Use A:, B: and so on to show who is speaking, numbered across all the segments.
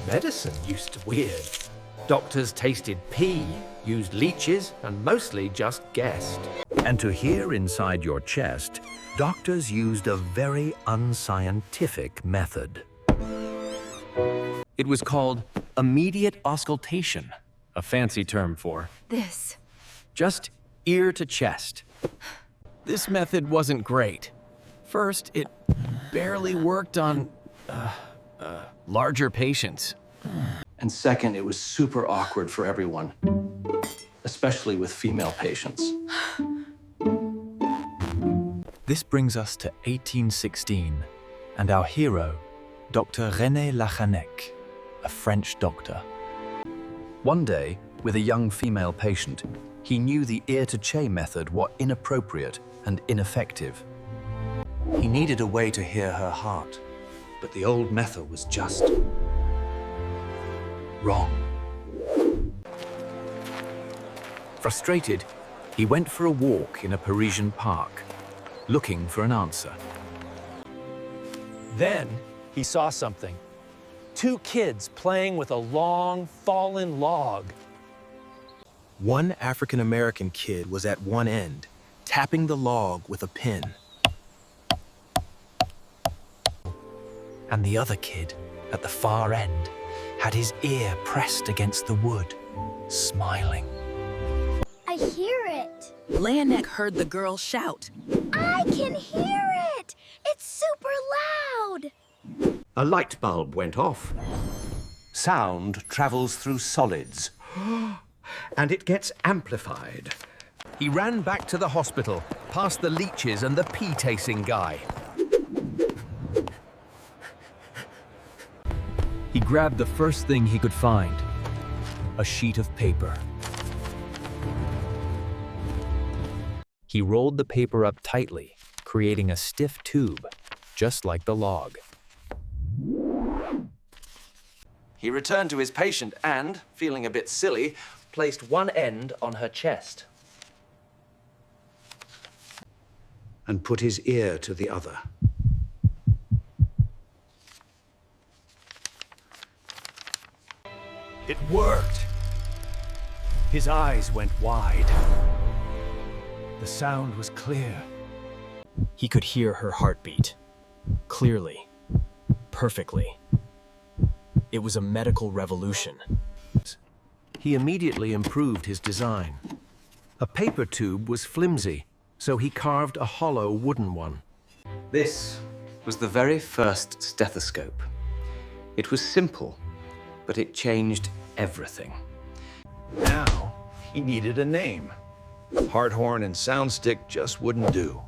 A: Medicine used weird. Doctors tasted pee, used leeches, and mostly just guessed.
B: And to hear inside your chest, doctors used a very unscientific method.
C: It was called immediate auscultation, a fancy term for
D: This.
C: just ear to chest. This method wasn't great. First, it barely worked on larger patients.
E: And second, it was super awkward for everyone, especially with female patients.
F: This brings us to 1816, and our hero, Dr. René Laennec, a French doctor.
B: One day, with a young female patient, he knew the ear-to-che method was inappropriate and ineffective. He needed a way to hear her heart, but the old method was just wrong. Frustrated, he went for a walk in a Parisian park, looking for an answer.
A: Then he saw something. 2 kids playing with a long, fallen log.
G: One African-American kid was at one end, tapping the log with a pin. And the other kid, at the far end, had his ear pressed against the wood, smiling.
H: I hear it.
D: Laennec heard the girl shout.
H: I can hear it. It's super loud.
A: A light bulb went off.
B: Sound travels through solids.
A: And it gets amplified. He ran back to the hospital, past the leeches and the pea-tasting guy.
C: He grabbed the first thing he could find, a sheet of paper. He rolled the paper up tightly, creating a stiff tube, just like the log.
E: He returned to his patient and, feeling a bit silly, placed one end on her chest.
A: And put his ear to the other. It worked. His eyes went wide. The sound was clear.
F: He could hear her heartbeat, clearly, perfectly. It was a medical revolution.
A: He immediately improved his design. A paper tube was flimsy, so he carved a hollow wooden one.
E: This was the very first stethoscope. It was simple, but it changed everything.
A: Now, he needed a name. Heart horn and soundstick just wouldn't do.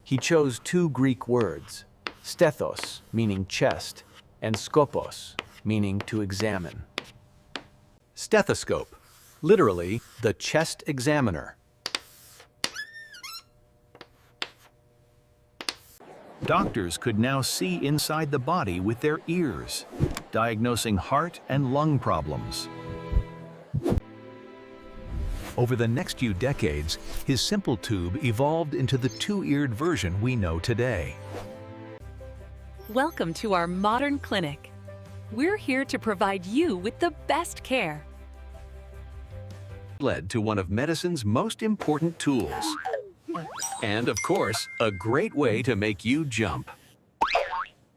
A: He chose 2 Greek words, stethos, meaning chest, and skopos, meaning to examine. Stethoscope, literally the chest examiner. Doctors could now see inside the body with their ears, diagnosing heart and lung problems. Over the next few decades, his simple tube evolved into the 2-eared version we know today.
I: Welcome to our modern clinic. We're here to provide you with the best care.
A: Led to one of medicine's most important tools. And of course, a great way to make you jump.